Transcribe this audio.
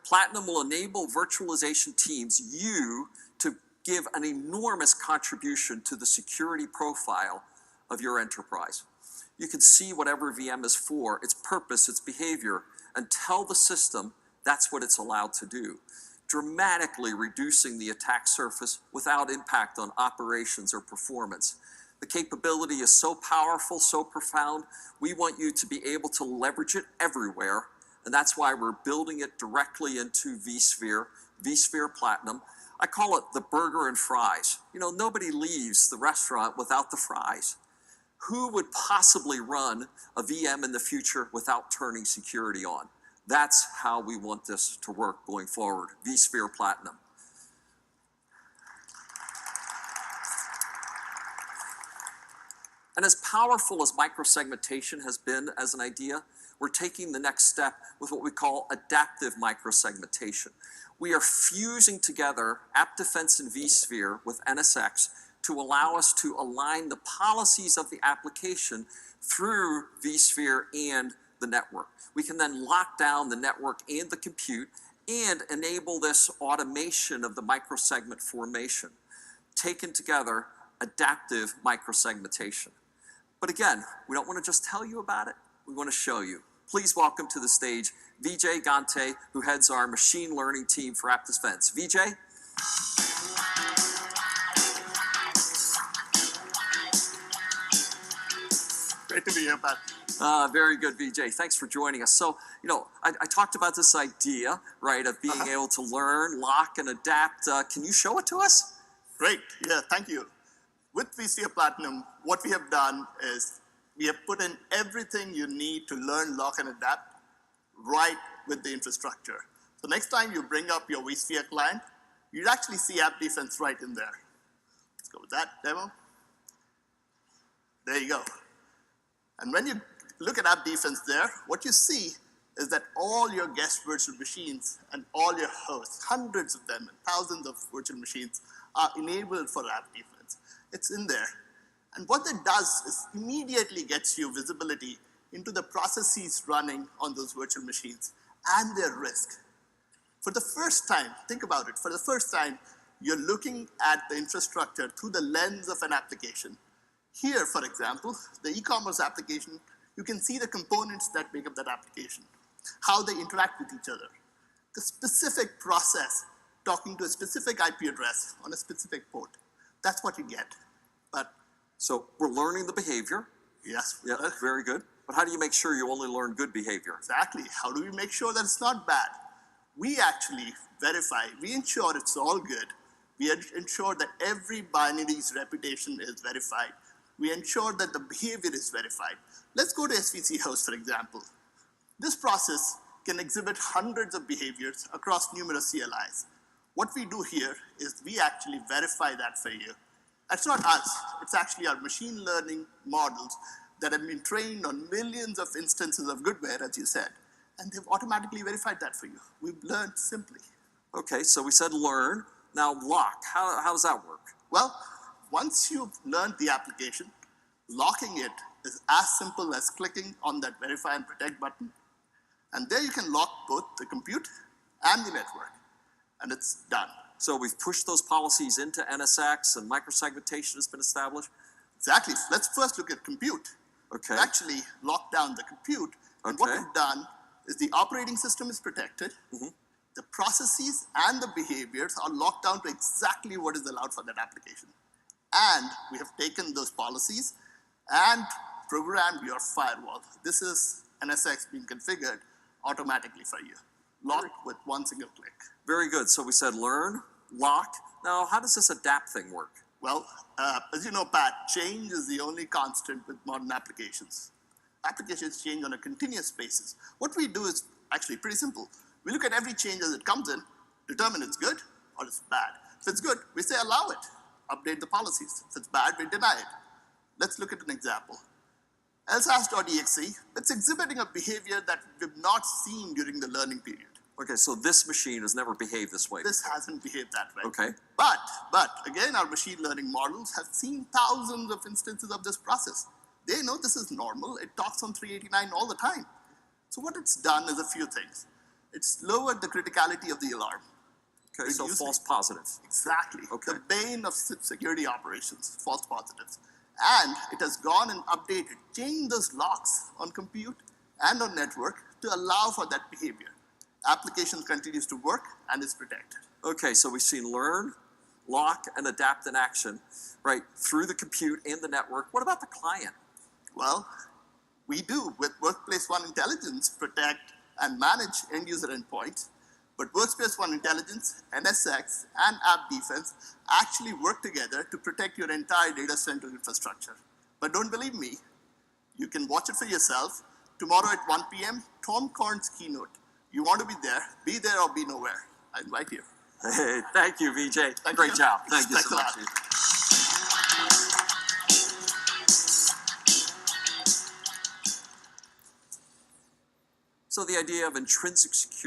Platinum will enable virtualization teams, to give an enormous contribution to the security profile of your enterprise. You can see whatever VM is for, its purpose, its behavior, and tell the system that's what it's allowed to do, dramatically reducing the attack surface without impact on operations or performance. The capability is so powerful, so profound, we want you to be able to leverage it everywhere, and that's why we're building it directly into vSphere, vSphere Platinum. I call it the burger and fries. Nobody leaves the restaurant without the fries. Who would possibly run a VM in the future without turning security on? That's how we want this to work going forward, vSphere Platinum. And as powerful as microsegmentation has been as an idea, we're taking the next step with what we call adaptive microsegmentation. We are fusing together AppDefense and vSphere with NSX to allow us to align the policies of the application through vSphere and the network. We can then lock down the network and the compute and enable this automation of the microsegment formation. Taken together, adaptive microsegmentation. But again, we don't want to just tell you about it, we want to show you. Please welcome to the stage Vijay Gante, who heads our machine learning team for AppDefense. Vijay? Great to be here, Pat. Very good, Vijay. Thanks for joining us. So, I talked about this idea, right, of being able to learn, lock, and adapt. Can you show it to us? Great. Yeah, thank you. With vSphere Platinum, what we have done is we have put in everything you need to learn, lock, and adapt right with the infrastructure. So next time you bring up your vSphere client, you'd actually see AppDefense right in there. Let's go with that demo. There you go. And when you look at AppDefense there, what you see is that all your guest virtual machines and all your hosts, hundreds of them and thousands of virtual machines, are enabled for AppDefense. It's in there. And what that does is immediately gets you visibility into the processes running on those virtual machines and their risk. For the first time, think about it, for the first time, you're looking at the infrastructure through the lens of an application. Here, for example, the e-commerce application, you can see the components that make up that application, how they interact with each other, the specific process talking to a specific IP address on a specific port. That's what you get. So we're learning the behavior. Yes. Yeah, very good. But how do you make sure you only learn good behavior? Exactly. How do we make sure that it's not bad? We actually verify. We ensure it's all good. We ensure that every binary's reputation is verified. We ensure that the behavior is verified. Let's go to SVC host, for example. This process can exhibit hundreds of behaviors across numerous CLIs. What we do here is we actually verify that for you. That's not us. It's actually our machine learning models that have been trained on millions of instances of goodware, as you said, and they've automatically verified that for you. We've learned simply. Okay, so we said learn. Now lock. How does that work? Well, once you've learned the application, locking it is as simple as clicking on that verify and protect button. And there you can lock both the compute and the network. And it's done. So we've pushed those policies into NSX and microsegmentation has been established? Exactly. Let's first look at compute. Okay. We actually locked down the compute. And what we've done is the operating system is protected. The processes and the behaviors are locked down to exactly what is allowed for that application. And we have taken those policies and programmed your firewall. This is NSX being configured automatically for you. Locked with one single click. Very good. So we said learn, lock. Now, how does this adapt thing work? Well, as you know, Pat, change is the only constant with modern applications. Applications change on a continuous basis. What we do is actually pretty simple. We look at every change as it comes in, determine it's good or it's bad. If it's good, we say allow it, update the policies. If it's bad, we deny it. Let's look at an example. elsas.exe, it's exhibiting a behavior that we've not seen during the learning period. Okay, so this machine has never behaved this way. This hasn't behaved that way. Okay. But again, our machine learning models have seen thousands of instances of this process. They know this is normal. It talks on 389 all the time. So what it's done is a few things. It's lowered the criticality of the alarm. Okay, so Reducing- false positives. Exactly. Okay. The bane of security operations, false positives. And it has gone and updated, changed those locks on compute and on network to allow for that behavior. Application continues to work and is protected. Okay, so we've seen learn, lock, and adapt in action, right, through the compute and the network. What about the client? Well, we do with Workplace ONE Intelligence protect and manage end-user endpoints, but Workspace ONE Intelligence, NSX, and AppDefense actually work together to protect your entire data center infrastructure. But don't believe me, you can watch it for yourself. Tomorrow at 1 p.m., Tom Korn's keynote. You want to be there or be nowhere. I invite you. Hey, thank you, Vijay. Thank Great you. job. Thank you Thanks so a much. lot. So the idea of intrinsic security